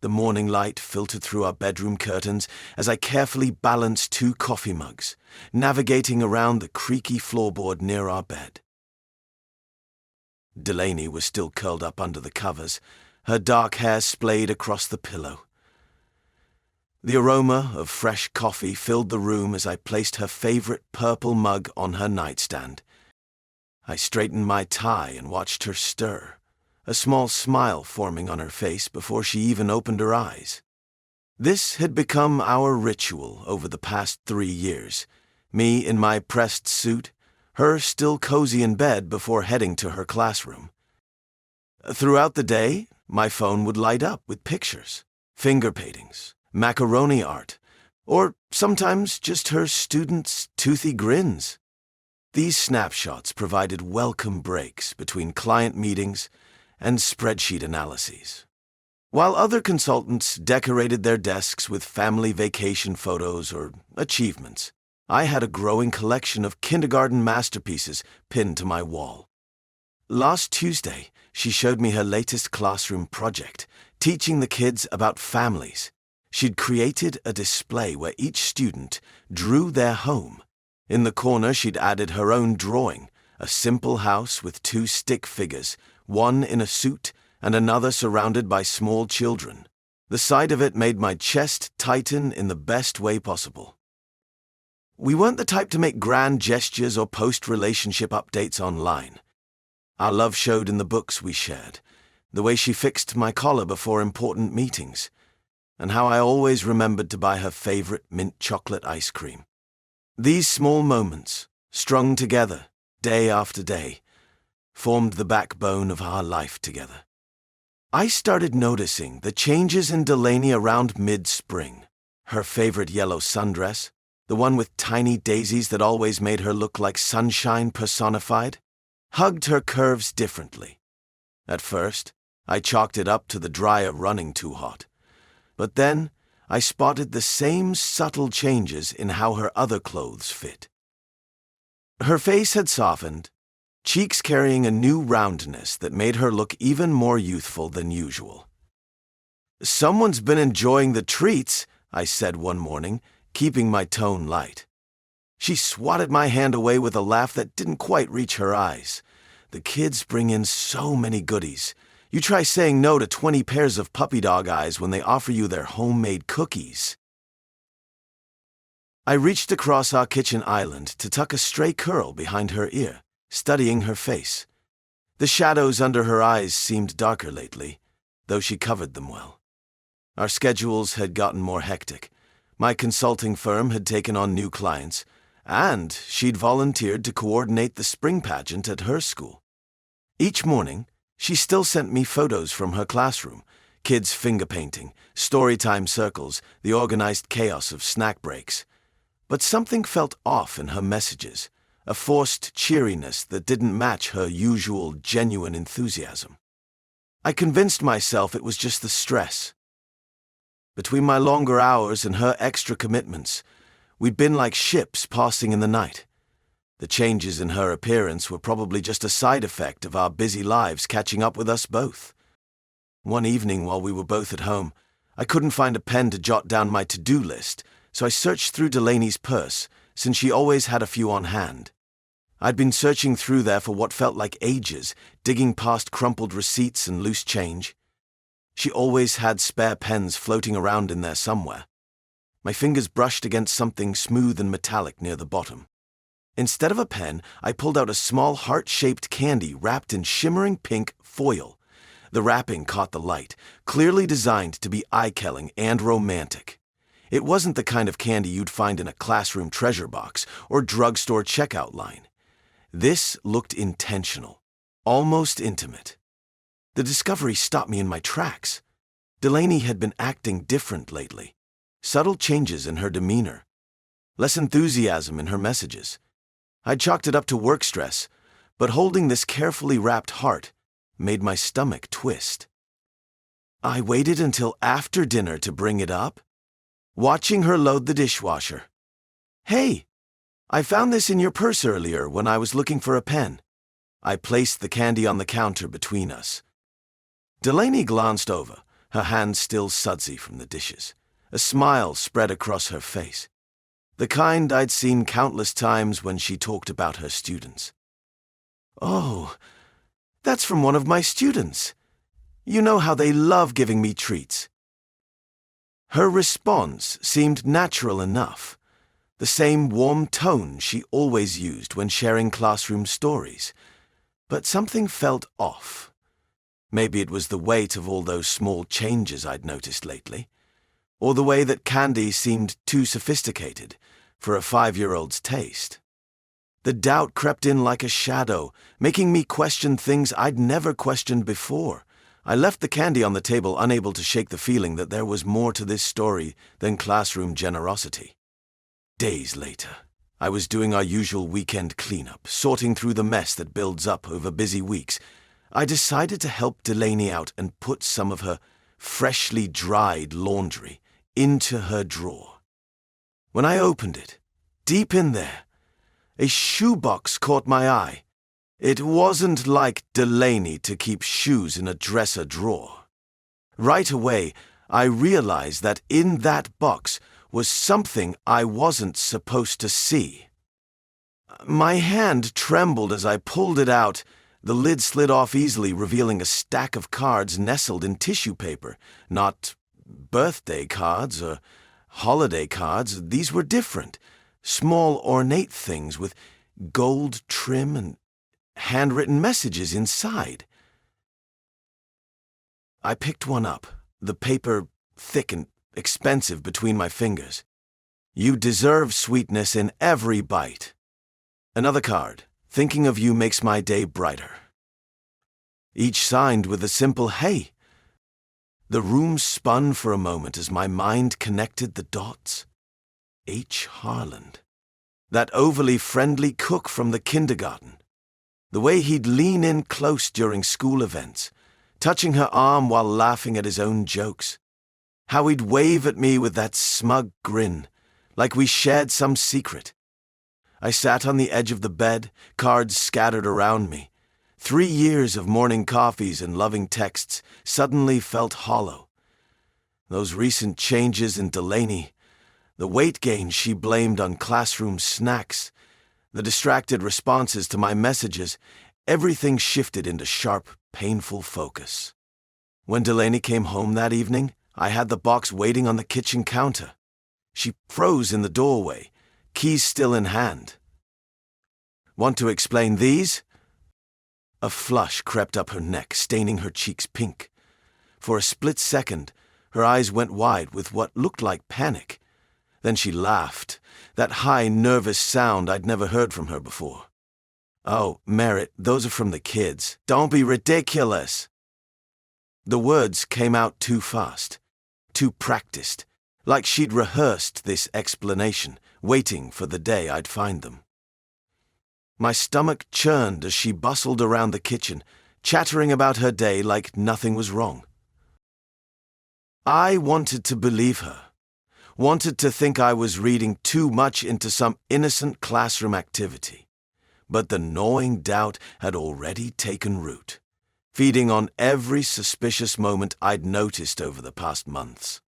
The morning light filtered through our bedroom curtains as I carefully balanced two coffee mugs, navigating around the creaky floorboard near our bed. Delaney was still curled up under the covers, her dark hair splayed across the pillow. The aroma of fresh coffee filled the room as I placed her favorite purple mug on her nightstand. I straightened my tie and watched her stir, a small smile forming on her face before she even opened her eyes. This had become our ritual over the past 3 years, me in my pressed suit, her still cozy in bed before heading to her classroom. Throughout the day, my phone would light up with pictures, finger paintings, macaroni art, or sometimes just her students' toothy grins. These snapshots provided welcome breaks between client meetings and spreadsheet analyses. While other consultants decorated their desks with family vacation photos or achievements, I had a growing collection of kindergarten masterpieces pinned to my wall. Last Tuesday, she showed me her latest classroom project, teaching the kids about families. She'd created a display where each student drew their home. In the corner, she'd added her own drawing, a simple house with 2 stick figures, one in a suit and another surrounded by small children. The sight of it made my chest tighten in the best way possible. We weren't the type to make grand gestures or post relationship updates online. Our love showed in the books we shared, the way she fixed my collar before important meetings, and how I always remembered to buy her favorite mint chocolate ice cream. These small moments, strung together, day after day, formed the backbone of our life together. I started noticing the changes in Delaney around mid-spring. Her favorite yellow sundress, the one with tiny daisies that always made her look like sunshine personified, hugged her curves differently. At first, I chalked it up to the dryer running too hot. But then, I spotted the same subtle changes in how her other clothes fit. Her face had softened, cheeks carrying a new roundness that made her look even more youthful than usual. "Someone's been enjoying the treats," I said one morning, keeping my tone light. She swatted my hand away with a laugh that didn't quite reach her eyes. "The kids bring in so many goodies. You try saying no to 20 pairs of puppy dog eyes when they offer you their homemade cookies." I reached across our kitchen island to tuck a stray curl behind her ear, studying her face. The shadows under her eyes seemed darker lately, though she covered them well. Our schedules had gotten more hectic. My consulting firm had taken on new clients, and she'd volunteered to coordinate the spring pageant at her school. Each morning, she still sent me photos from her classroom, kids finger painting, storytime circles, the organized chaos of snack breaks. But something felt off in her messages, a forced cheeriness that didn't match her usual genuine enthusiasm. I convinced myself it was just the stress. Between my longer hours and her extra commitments, we'd been like ships passing in the night. The changes in her appearance were probably just a side effect of our busy lives catching up with us both. One evening while we were both at home, I couldn't find a pen to jot down my to-do list, so I searched through Delaney's purse, since she always had a few on hand. I'd been searching through there for what felt like ages, digging past crumpled receipts and loose change. She always had spare pens floating around in there somewhere. My fingers brushed against something smooth and metallic near the bottom. Instead of a pen, I pulled out a small heart-shaped candy wrapped in shimmering pink foil. The wrapping caught the light, clearly designed to be eye-killing and romantic. It wasn't the kind of candy you'd find in a classroom treasure box or drugstore checkout line. This looked intentional, almost intimate. The discovery stopped me in my tracks. Delaney had been acting different lately. Subtle changes in her demeanor. Less enthusiasm in her messages. I'd chalked it up to work stress, but holding this carefully wrapped heart made my stomach twist. I waited until after dinner to bring it up, watching her load the dishwasher. "Hey, I found this in your purse earlier when I was looking for a pen." I placed the candy on the counter between us. Delaney glanced over, her hands still sudsy from the dishes. A smile spread across her face, the kind I'd seen countless times when she talked about her students. "Oh, that's from one of my students. You know how they love giving me treats." Her response seemed natural enough, the same warm tone she always used when sharing classroom stories. But something felt off. Maybe it was the weight of all those small changes I'd noticed lately, or the way that candy seemed too sophisticated for a 5-year-old's taste. The doubt crept in like a shadow, making me question things I'd never questioned before. I left the candy on the table, unable to shake the feeling that there was more to this story than classroom generosity. Days later, I was doing our usual weekend cleanup, sorting through the mess that builds up over busy weeks. I decided to help Delaney out and put some of her freshly dried laundry into her drawer. When I opened it, deep in there, a shoebox caught my eye. It wasn't like Delaney to keep shoes in a dresser drawer. Right away, I realized that in that box was something I wasn't supposed to see. My hand trembled as I pulled it out. The lid slid off easily, revealing a stack of cards nestled in tissue paper. Not birthday cards or holiday cards. These were different. Small, ornate things with gold trim and handwritten messages inside. I picked one up, the paper thick and expensive between my fingers. "You deserve sweetness in every bite." Another card. "Thinking of you makes my day brighter." Each signed with a simple "Hey." The room spun for a moment as my mind connected the dots. H. Harland. That overly friendly cook from the kindergarten. The way he'd lean in close during school events, touching her arm while laughing at his own jokes. How he'd wave at me with that smug grin, like we shared some secret. I sat on the edge of the bed, cards scattered around me. 3 years of morning coffees and loving texts suddenly felt hollow. Those recent changes in Delaney, the weight gain she blamed on classroom snacks, the distracted responses to my messages, everything shifted into sharp, painful focus. When Delaney came home that evening, I had the box waiting on the kitchen counter. She froze in the doorway, keys still in hand. "Want to explain these?" A flush crept up her neck, staining her cheeks pink. For a split second, her eyes went wide with what looked like panic. Then she laughed, that high, nervous sound I'd never heard from her before. "Oh, Merritt, those are from the kids. Don't be ridiculous." The words came out too fast, too practiced, like she'd rehearsed this explanation, waiting for the day I'd find them. My stomach churned as she bustled around the kitchen, chattering about her day like nothing was wrong. I wanted to believe her, wanted to think I was reading too much into some innocent classroom activity. But the gnawing doubt had already taken root, feeding on every suspicious moment I'd noticed over the past months.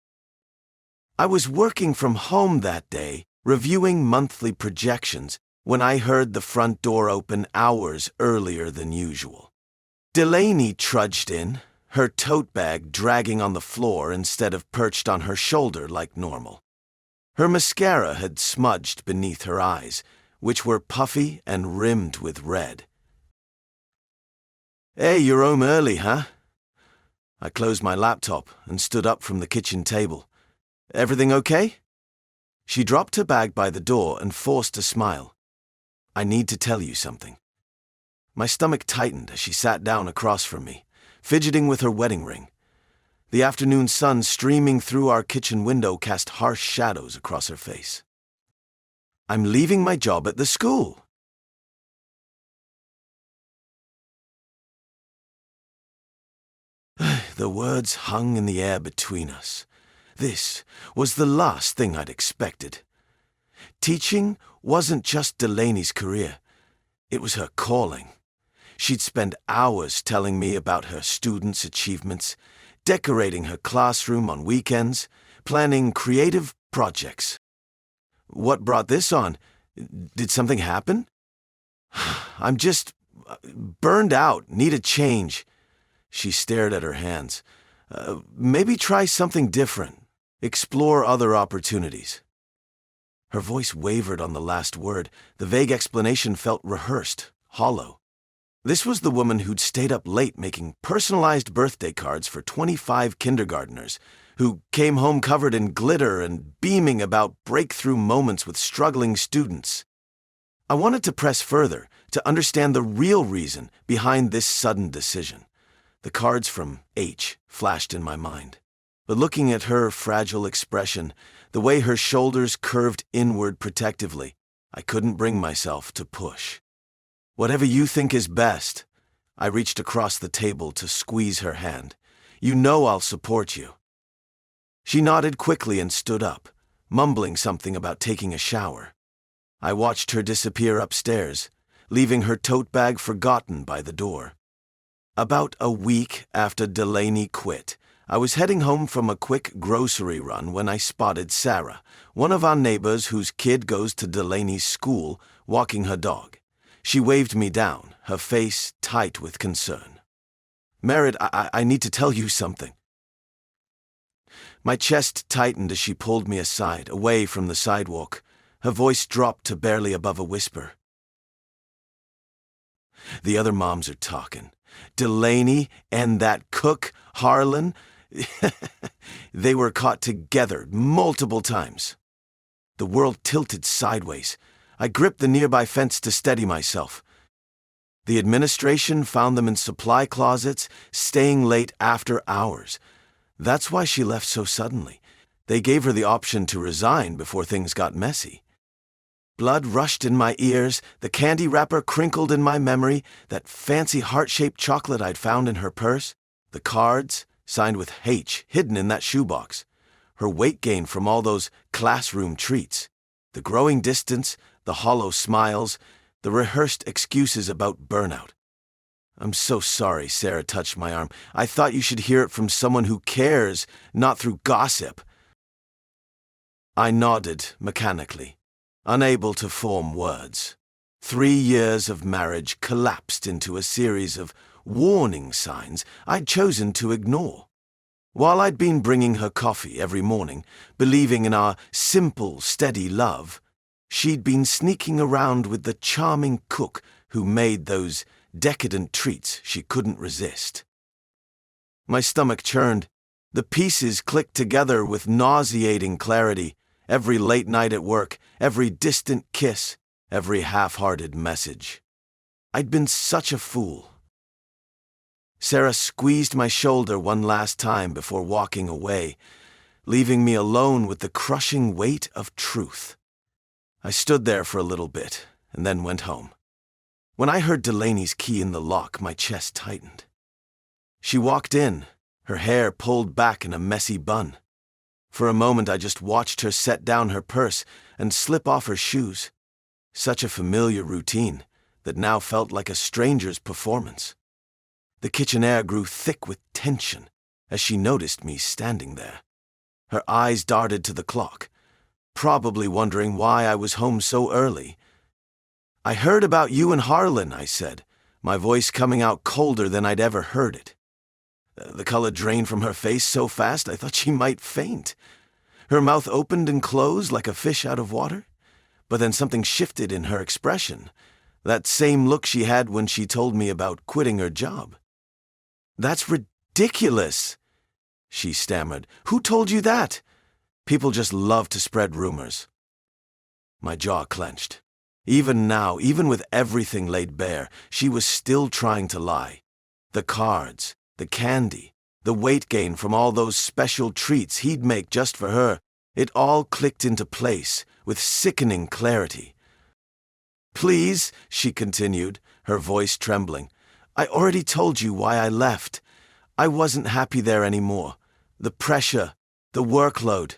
I was working from home that day, reviewing monthly projections, when I heard the front door open hours earlier than usual. Delaney trudged in, her tote bag dragging on the floor instead of perched on her shoulder like normal. Her mascara had smudged beneath her eyes, which were puffy and rimmed with red. "Hey, you're home early, huh?" I closed my laptop and stood up from the kitchen table. "Everything okay?" She dropped her bag by the door and forced a smile. "I need to tell you something." My stomach tightened as she sat down across from me, fidgeting with her wedding ring. The afternoon sun streaming through our kitchen window cast harsh shadows across her face. "I'm leaving my job at the school." The words hung in the air between us. This was the last thing I'd expected. Teaching wasn't just Delaney's career. It was her calling. She'd spend hours telling me about her students' achievements, decorating her classroom on weekends, planning creative projects. What brought this on? Did something happen? I'm just burned out, need a change. She stared at her hands. Maybe try something different. Explore other opportunities. Her voice wavered on the last word. The vague explanation felt rehearsed, hollow. This was the woman who'd stayed up late making personalized birthday cards for 25 kindergartners, who came home covered in glitter and beaming about breakthrough moments with struggling students. I wanted to press further, to understand the real reason behind this sudden decision. The cards from H flashed in my mind. But looking at her fragile expression, the way her shoulders curved inward protectively, I couldn't bring myself to push. Whatever you think is best. I reached across the table to squeeze her hand. You know I'll support you. She nodded quickly and stood up, mumbling something about taking a shower. I watched her disappear upstairs, leaving her tote bag forgotten by the door. About a week after Delaney quit, I was heading home from a quick grocery run when I spotted Sarah, one of our neighbors whose kid goes to Delaney's school, walking her dog. She waved me down, her face tight with concern. Merritt, I need to tell you something. My chest tightened as she pulled me aside, away from the sidewalk. Her voice dropped to barely above a whisper. The other moms are talking. Delaney and that cook, Harlan, they were caught together multiple times. The world tilted sideways. I gripped the nearby fence to steady myself. The administration found them in supply closets, staying late after hours. That's why she left so suddenly. They gave her the option to resign before things got messy. Blood rushed in my ears, the candy wrapper crinkled in my memory, that fancy heart-shaped chocolate I'd found in her purse, the cards, signed with H, hidden in that shoebox, her weight gain from all those classroom treats, the growing distance, the hollow smiles, the rehearsed excuses about burnout. I'm so sorry, Sarah touched my arm. I thought you should hear it from someone who cares, not through gossip. I nodded mechanically, unable to form words. 3 years of marriage collapsed into a series of warning signs I'd chosen to ignore. While I'd been bringing her coffee every morning, believing in our simple, steady love, she'd been sneaking around with the charming cook who made those decadent treats she couldn't resist. My stomach churned. The pieces clicked together with nauseating clarity. Every late night at work, every distant kiss, every half-hearted message. I'd been such a fool. Sarah squeezed my shoulder one last time before walking away, leaving me alone with the crushing weight of truth. I stood there for a little bit, and then went home. When I heard Delaney's key in the lock, my chest tightened. She walked in, her hair pulled back in a messy bun. For a moment I just watched her set down her purse and slip off her shoes. Such a familiar routine that now felt like a stranger's performance. The kitchen air grew thick with tension as she noticed me standing there. Her eyes darted to the clock, probably wondering why I was home so early. I heard about you and Harlan, I said, my voice coming out colder than I'd ever heard it. The color drained from her face so fast I thought she might faint. Her mouth opened and closed like a fish out of water. But then something shifted in her expression, that same look she had when she told me about quitting her job. That's ridiculous, she stammered. Who told you that? People just love to spread rumors. My jaw clenched. Even now, even with everything laid bare, she was still trying to lie. The cards, the candy, the weight gain from all those special treats he'd make just for her, it all clicked into place with sickening clarity. Please, she continued, her voice trembling, I already told you why I left. I wasn't happy there anymore. The pressure, the workload.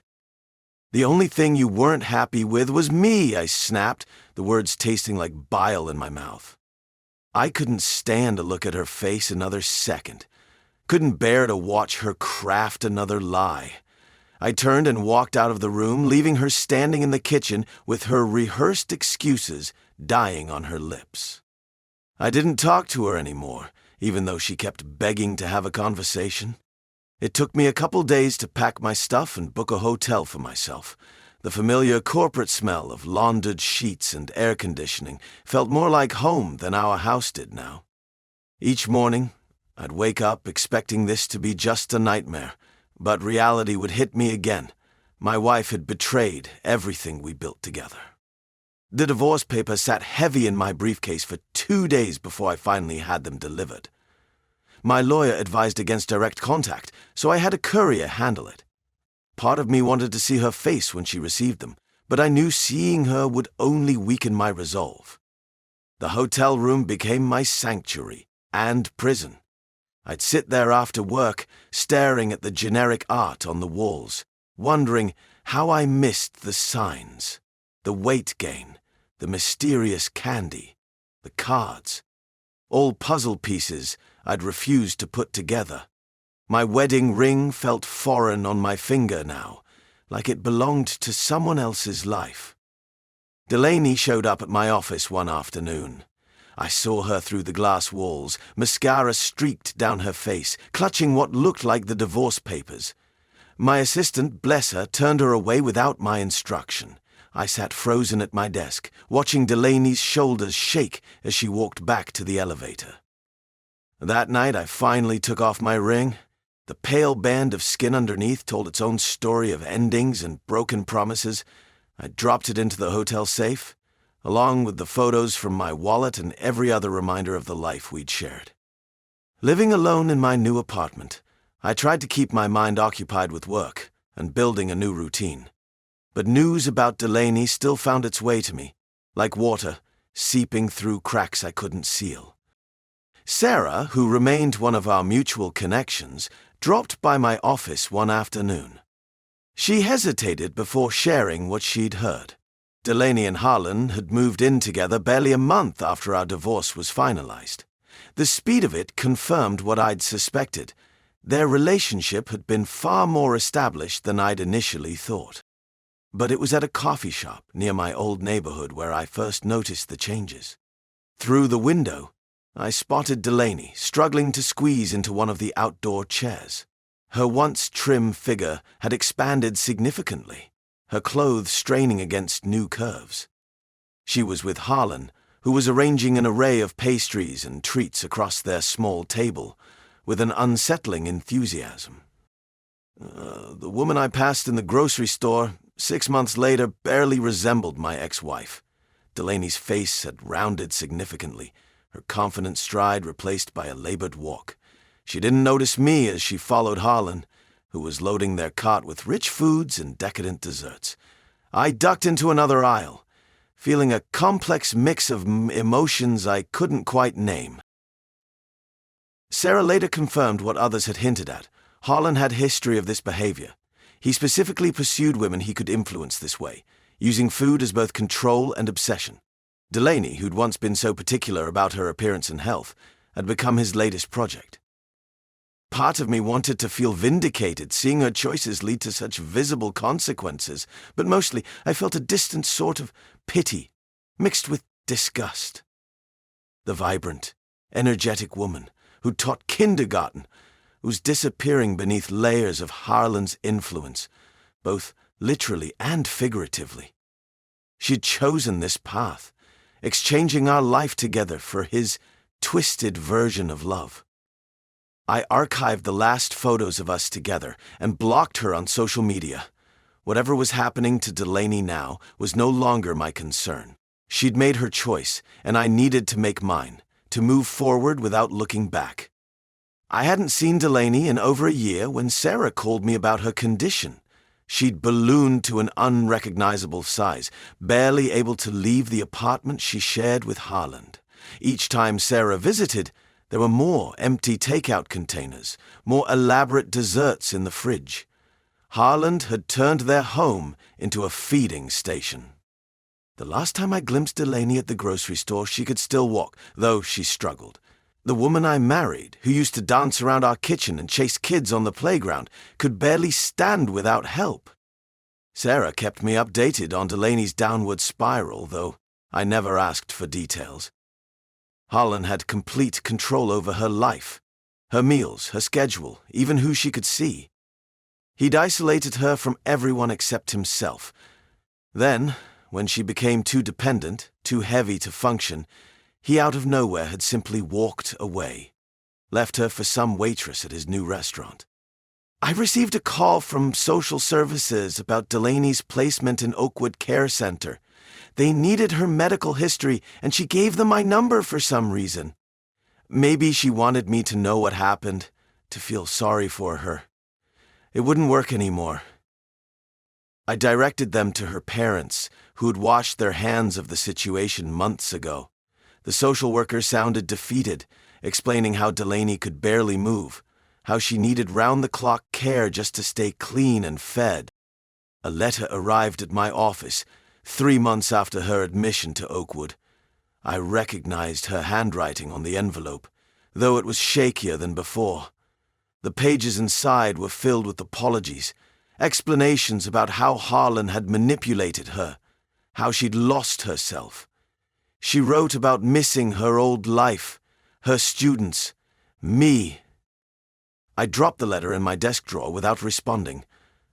The only thing you weren't happy with was me, I snapped, the words tasting like bile in my mouth. I couldn't stand to look at her face another second. couldn't bear to watch her craft another lie. I turned and walked out of the room, leaving her standing in the kitchen with her rehearsed excuses dying on her lips. I didn't talk to her anymore, even though she kept begging to have a conversation. It took me a couple days to pack my stuff and book a hotel for myself. The familiar corporate smell of laundered sheets and air conditioning felt more like home than our house did now. Each morning, I'd wake up expecting this to be just a nightmare, but reality would hit me again. My wife had betrayed everything we built together. The divorce papers sat heavy in my briefcase for 2 days before I finally had them delivered. My lawyer advised against direct contact, so I had a courier handle it. Part of me wanted to see her face when she received them, but I knew seeing her would only weaken my resolve. The hotel room became my sanctuary and prison. I'd sit there after work, staring at the generic art on the walls, wondering how I missed the signs, the weight gain, the mysterious candy, the cards, all puzzle pieces I'd refused to put together. My wedding ring felt foreign on my finger now, like it belonged to someone else's life. Delaney showed up at my office one afternoon. I saw her through the glass walls, mascara streaked down her face, clutching what looked like the divorce papers. My assistant, bless her, turned her away without my instruction. I sat frozen at my desk, watching Delaney's shoulders shake as she walked back to the elevator. That night, I finally took off my ring. The pale band of skin underneath told its own story of endings and broken promises. I dropped it into the hotel safe, along with the photos from my wallet and every other reminder of the life we'd shared. Living alone in my new apartment, I tried to keep my mind occupied with work and building a new routine. But news about Delaney still found its way to me, like water seeping through cracks I couldn't seal. Sarah, who remained one of our mutual connections, dropped by my office one afternoon. She hesitated before sharing what she'd heard. Delaney and Harlan had moved in together barely a month after our divorce was finalized. The speed of it confirmed what I'd suspected. Their relationship had been far more established than I'd initially thought. But it was at a coffee shop near my old neighborhood where I first noticed the changes. Through the window, I spotted Delaney struggling to squeeze into one of the outdoor chairs. Her once trim figure had expanded significantly, her clothes straining against new curves. She was with Harlan, who was arranging an array of pastries and treats across their small table, with an unsettling enthusiasm. The woman I passed in the grocery store 6 months later barely resembled my ex-wife. Delaney's face had rounded significantly, her confident stride replaced by a labored walk. She didn't notice me as she followed Harlan, who was loading their cart with rich foods and decadent desserts. I ducked into another aisle, feeling a complex mix of emotions I couldn't quite name. Sarah later confirmed what others had hinted at. Harlan had a history of this behavior. He specifically pursued women he could influence this way, using food as both control and obsession. Delaney, who'd once been so particular about her appearance and health, had become his latest project. Part of me wanted to feel vindicated, seeing her choices lead to such visible consequences, but mostly I felt a distant sort of pity, mixed with disgust. The vibrant, energetic woman who taught kindergarten was disappearing beneath layers of Harlan's influence, both literally and figuratively. She'd chosen this path, exchanging our life together for his twisted version of love. I archived the last photos of us together and blocked her on social media. Whatever was happening to Delaney now was no longer my concern. She'd made her choice, and I needed to make mine, to move forward without looking back. I hadn't seen Delaney in over a year when Sarah called me about her condition. She'd ballooned to an unrecognizable size, barely able to leave the apartment she shared with Harlan. Each time Sarah visited, there were more empty takeout containers, more elaborate desserts in the fridge. Harlan had turned their home into a feeding station. The last time I glimpsed Delaney at the grocery store, she could still walk, though she struggled. The woman I married, who used to dance around our kitchen and chase kids on the playground, could barely stand without help. Sarah kept me updated on Delaney's downward spiral, though I never asked for details. Harlan had complete control over her life, her meals, her schedule, even who she could see. He'd isolated her from everyone except himself. Then, when she became too dependent, too heavy to function, he out of nowhere had simply walked away, left her for some waitress at his new restaurant. I received a call from social services about Delaney's placement in Oakwood Care Center. They needed her medical history, and she gave them my number for some reason. Maybe she wanted me to know what happened, to feel sorry for her. It wouldn't work anymore. I directed them to her parents, who'd washed their hands of the situation months ago. The social worker sounded defeated, explaining how Delaney could barely move, how she needed round-the-clock care just to stay clean and fed. A letter arrived at my office 3 months after her admission to Oakwood. I recognized her handwriting on the envelope, though it was shakier than before. The pages inside were filled with apologies, explanations about how Harlan had manipulated her, how she'd lost herself. She wrote about missing her old life, her students, me. I dropped the letter in my desk drawer without responding.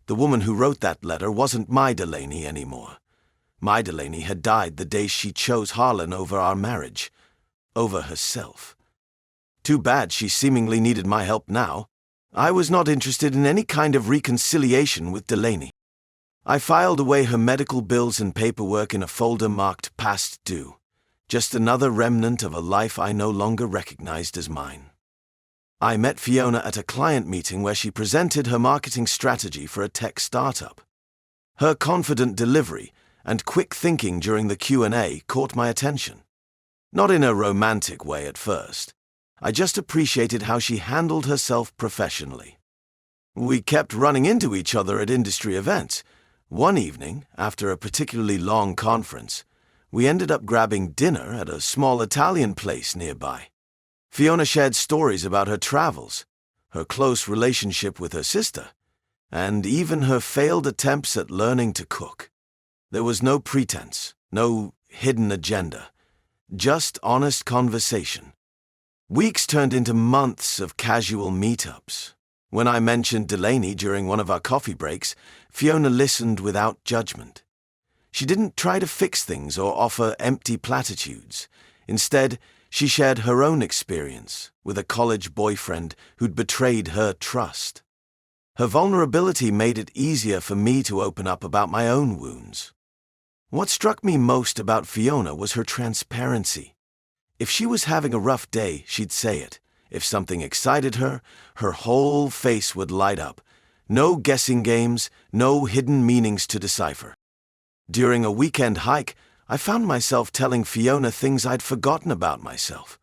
The woman who wrote that letter wasn't my Delaney anymore. My Delaney had died the day she chose Harlan over our marriage, over herself. Too bad she seemingly needed my help now. I was not interested in any kind of reconciliation with Delaney. I filed away her medical bills and paperwork in a folder marked past due, just another remnant of a life I no longer recognized as mine. I met Fiona at a client meeting where she presented her marketing strategy for a tech startup. Her confident delivery and quick thinking during the Q&A caught my attention. Not in a romantic way at first. I just appreciated how she handled herself professionally. We kept running into each other at industry events. One evening, after a particularly long conference, we ended up grabbing dinner at a small Italian place nearby. Fiona shared stories about her travels, her close relationship with her sister, and even her failed attempts at learning to cook. There was no pretense, no hidden agenda, just honest conversation. Weeks turned into months of casual meetups. When I mentioned Delaney during one of our coffee breaks, Fiona listened without judgment. She didn't try to fix things or offer empty platitudes. Instead, she shared her own experience with a college boyfriend who'd betrayed her trust. Her vulnerability made it easier for me to open up about my own wounds. What struck me most about Fiona was her transparency. If she was having a rough day, she'd say it. If something excited her, her whole face would light up. No guessing games, no hidden meanings to decipher. During a weekend hike, I found myself telling Fiona things I'd forgotten about myself.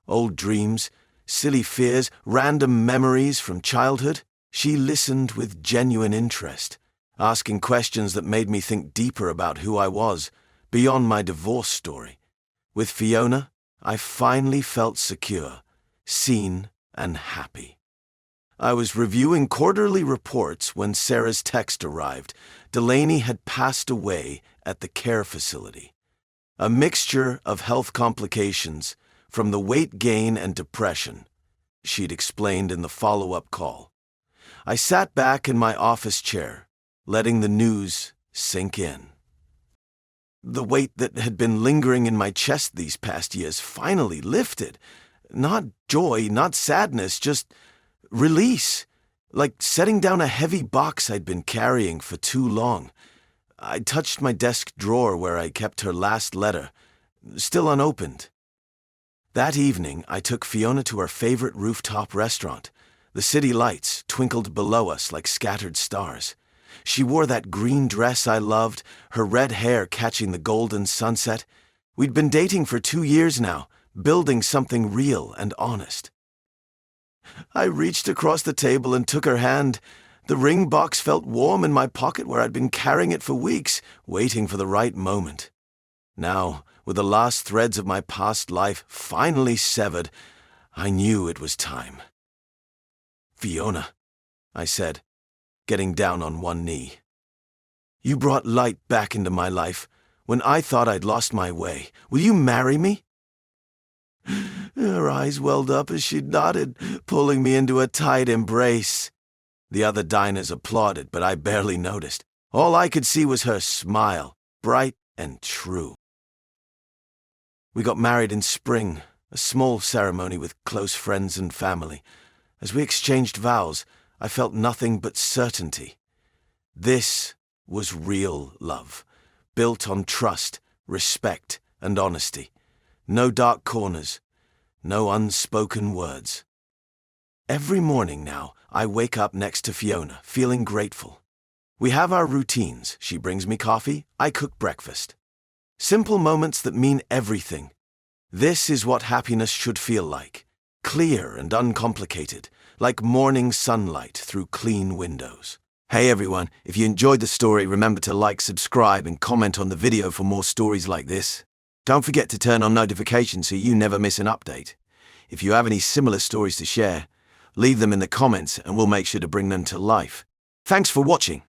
Old dreams, silly fears, random memories from childhood. She listened with genuine interest, asking questions that made me think deeper about who I was, beyond my divorce story. With Fiona, I finally felt secure, seen, and happy. I was reviewing quarterly reports when Sarah's text arrived. Delaney had passed away at the care facility. A mixture of health complications from the weight gain and depression, she'd explained in the follow-up call. I sat back in my office chair, letting the news sink in. The weight that had been lingering in my chest these past years finally lifted. Not joy, not sadness, just release. Like setting down a heavy box I'd been carrying for too long. I touched my desk drawer where I kept her last letter, still unopened. That evening, I took Fiona to our favorite rooftop restaurant. The city lights twinkled below us like scattered stars. She wore that green dress I loved, her red hair catching the golden sunset. We'd been dating for 2 years now, building something real and honest. I reached across the table and took her hand. The ring box felt warm in my pocket where I'd been carrying it for weeks, waiting for the right moment. Now, with the last threads of my past life finally severed, I knew it was time. "Fiona," I said, getting down on one knee. "You brought light back into my life when I thought I'd lost my way. Will you marry me?" Her eyes welled up as she nodded, pulling me into a tight embrace. The other diners applauded, but I barely noticed. All I could see was her smile, bright and true. We got married in spring, a small ceremony with close friends and family. As we exchanged vows, I felt nothing but certainty. This was real love, built on trust, respect, and honesty. No dark corners, no unspoken words. Every morning now, I wake up next to Fiona, feeling grateful. We have our routines. She brings me coffee, I cook breakfast. Simple moments that mean everything. This is what happiness should feel like. Clear and uncomplicated, like morning sunlight through clean windows. Hey everyone, if you enjoyed the story, remember to like, subscribe, and comment on the video for more stories like this. Don't forget to turn on notifications so you never miss an update. If you have any similar stories to share, leave them in the comments and we'll make sure to bring them to life. Thanks for watching.